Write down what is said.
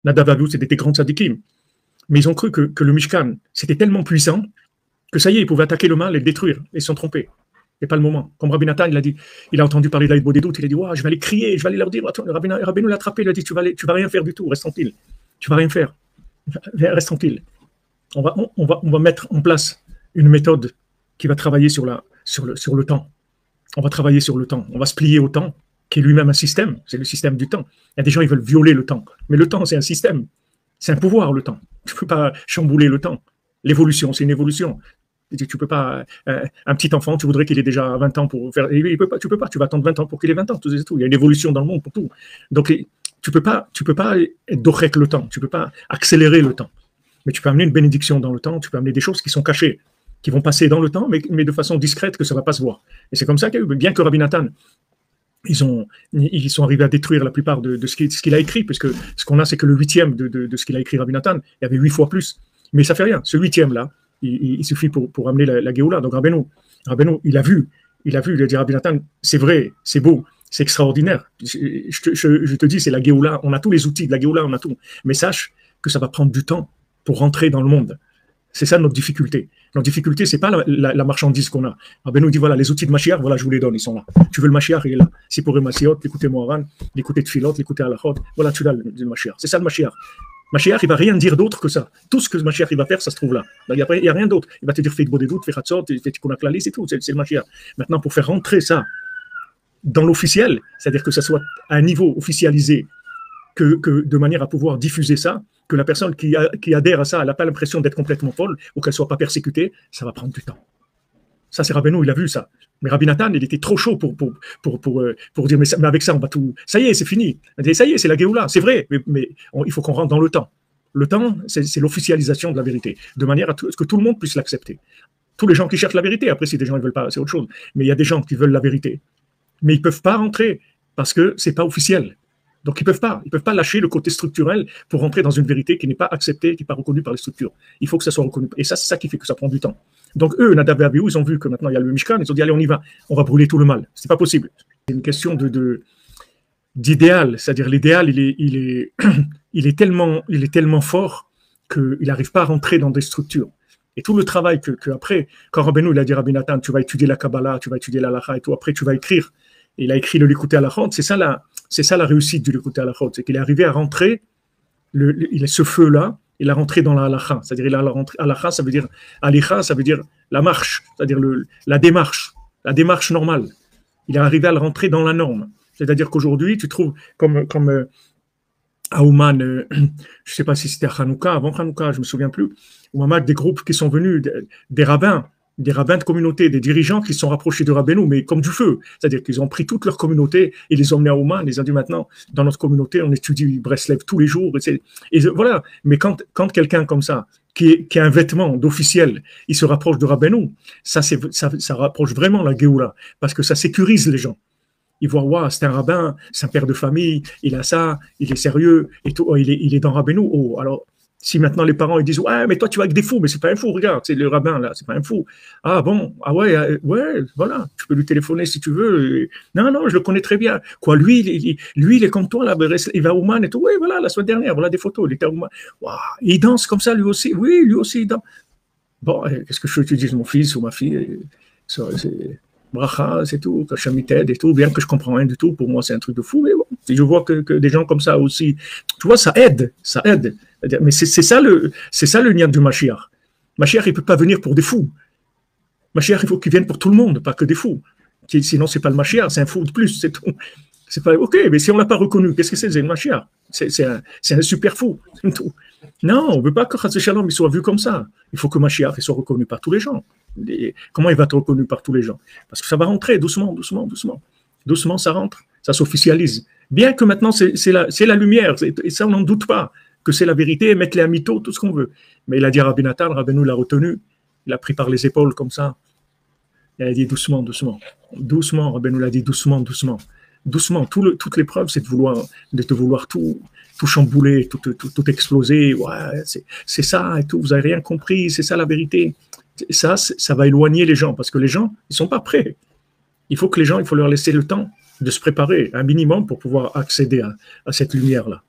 Nadav et Abihu, c'était des grands tzadikim. Mais ils ont cru que le Mishkan, c'était tellement puissant que ça y est, ils pouvaient attaquer le mal et le détruire. Et ils se sont trompés. C'est pas le moment. Comme Rabbi Nathan, il a dit, il a entendu parler d'Aïd Bodedut, il a dit, wow, je vais aller crier, je vais aller leur dire, attends, Rabbeinu l'a attrapé, il a dit, tu vas rien faire du tout, reste tranquille. Tu vas rien faire. Reste tranquille. On va mettre en place une méthode qui va travailler sur le temps. On va travailler sur le temps. On va se plier au temps, qui est lui-même un système. C'est le système du temps. Il y a des gens, ils veulent violer le temps. Mais le temps, c'est un système. C'est un pouvoir, le temps. Tu ne peux pas chambouler le temps. L'évolution, c'est une évolution. Tu peux pas, un petit enfant, tu voudrais qu'il ait déjà 20 ans pour faire, tu peux pas, tu vas attendre 20 ans pour qu'il ait 20 ans, tout. Il y a une évolution dans le monde pour tout. Donc, tu peux pas être dorek le temps, tu peux pas accélérer le temps. Mais tu peux amener une bénédiction dans le temps, tu peux amener des choses qui sont cachées, qui vont passer dans le temps, mais de façon discrète, que ça va pas se voir. Et c'est comme ça qu'il y a eu, bien que Rabbi Nathan, ils sont arrivés à détruire la plupart de ce qu'il a écrit, puisque ce qu'on a, c'est que le 8e de ce qu'il a écrit Rabbi Nathan, il y avait 8 fois plus. Mais ça fait rien, ce 8e-là, il suffit pour amener la Géoula. Donc Rabbeinu, il a vu, il a dit Rabbi Nathan, c'est vrai, c'est beau, c'est extraordinaire. Je te dis, c'est la Géoula, on a tous les outils de la Géoula, on a tout. Mais sache que ça va prendre du temps pour rentrer dans le monde. C'est ça notre difficulté. Notre difficulté, c'est pas la marchandise qu'on a. Rabbeinu dit, voilà, les outils de Mashiach, voilà, je vous les donne, ils sont là. Tu veux le Mashiach, il est là. C'est pour le Masiot, l'écouter Moharan, l'écouter Tfilot, l'écouter Halachot, voilà, tu l'as, le Mashiach. C'est ça le Mashiach. Mashiach, il ne va rien dire d'autre que ça. Tout ce que Mashiach il va faire, ça se trouve là. Il n'y a rien d'autre. Il va te dire fais Bodedut, fais Chatzot, fais Tikkun HaKlali, c'est tout. C'est le Mashiach. Maintenant, pour faire rentrer ça dans l'officiel, c'est-à-dire que ça soit à un niveau officialisé, que de manière à pouvoir diffuser ça, que la personne qui adhère à ça, elle n'a pas l'impression d'être complètement folle ou qu'elle ne soit pas persécutée, ça va prendre du temps. Ça, c'est Rabbeinu, il a vu ça. Mais Rabbi Nathan, il était trop chaud pour dire, mais avec ça, on va tout. Ça y est, c'est fini. Ça y est, c'est la Géoula. C'est vrai, mais il faut qu'on rentre dans le temps. Le temps, c'est l'officialisation de la vérité, de manière à ce que tout le monde puisse l'accepter. Tous les gens qui cherchent la vérité, après, si des gens ne veulent pas, c'est autre chose. Mais il y a des gens qui veulent la vérité. Mais ils ne peuvent pas rentrer parce que ce n'est pas officiel. Donc, ils ne peuvent pas lâcher le côté structurel pour rentrer dans une vérité qui n'est pas acceptée, qui n'est pas reconnue par les structures. Il faut que ça soit reconnu. Et ça, c'est ça qui fait que ça prend du temps. Donc, eux, Nadav et Abihu, ils ont vu que maintenant il y a le Mishkan, ils ont dit, allez, on y va, on va brûler tout le mal. C'est pas possible. C'est une question d'idéal, c'est-à-dire l'idéal, il est tellement fort qu'il n'arrive pas à rentrer dans des structures. Et tout le travail que après, quand Rabbeinu, il a dit Rabbi Nathan, tu vas étudier la Kabbalah, tu vas étudier la Halacha et tout, après tu vas écrire. Et il a écrit le Likutei Halachot, c'est ça la réussite du Likutei Halachot, c'est qu'il est arrivé à rentrer, ce feu-là, il a rentré dans la halacha, c'est-à-dire il a rentré halacha, ça veut dire alicha, ça veut dire la marche, c'est-à-dire la démarche normale. Il est arrivé à le rentrer dans la norme, c'est-à-dire qu'aujourd'hui tu trouves comme à Ouman, je ne sais pas si c'était à Hanouka, avant Hanouka, je me souviens plus, ou à des groupes qui sont venus, des rabbins de communauté, des dirigeants qui se sont rapprochés de Rabbeinu, mais comme du feu. C'est-à-dire qu'ils ont pris toute leur communauté et les ont emmenés à Ouman, ils ont dit maintenant, dans notre communauté, on étudie Breslev tous les jours. Et voilà. Mais quand quelqu'un comme ça, qui a un vêtement d'officiel, il se rapproche de Rabbeinu, ça rapproche vraiment la Géoula, parce que ça sécurise les gens. Ils voient, waouh, c'est un rabbin, c'est un père de famille, il a ça, il est sérieux, et tout, oh, il est dans Rabbeinu. Oh, alors, si maintenant les parents ils disent ouais mais toi tu vas avec des fous, mais c'est pas un fou, regarde, c'est le rabbin là, c'est pas un fou. Ah bon, ah ouais, voilà, tu peux lui téléphoner si tu veux. Non, je le connais très bien. Quoi, lui il est comme toi là, il va au Man et tout. Oui, voilà, la semaine dernière, voilà des photos, il était au Man. Waouh, il danse comme ça lui aussi. Oui, lui aussi il danse. Bon, qu'est-ce que je veux que tu dises, mon fils ou ma fille, c'est bracha, c'est tout, kachamited et tout, bien que je comprends rien du tout, pour moi c'est un truc de fou, mais bon, si je vois que des gens comme ça aussi, tu vois, ça aide. Mais c'est ça le lien du Mashiach. Mashiach, il peut pas venir pour des fous. Mashiach, il faut qu'il vienne pour tout le monde, pas que des fous. Sinon, c'est pas le Mashiach, c'est un fou de plus, c'est tout. C'est pas, ok, mais si on l'a pas reconnu, qu'est-ce que c'est le Mashiach? C'est un super fou, c'est tout. Non, on veut pas que Chas Shalom il soit vu comme ça. Il faut que Mashiach il soit reconnu par tous les gens. Comment il va être reconnu par tous les gens? Parce que ça va rentrer doucement. Doucement, ça rentre, ça s'officialise. Bien que maintenant, c'est la lumière, et ça, on n'en doute pas, que c'est la vérité, mettre les amithos, tout ce qu'on veut. Mais il a dit à Rabbi Nathan, Rabbeinu l'a retenu, il a pris par les épaules comme ça. Il a dit doucement. Doucement, Rabbeinu l'a dit doucement. Toute l'épreuve, c'est de te vouloir tout chambouler, tout exploser. Ouais, c'est ça et tout, vous n'avez rien compris, c'est ça la vérité. Ça va éloigner les gens, parce que les gens, ils ne sont pas prêts. Il faut leur laisser le temps de se préparer, un minimum, pour pouvoir accéder à cette lumière-là.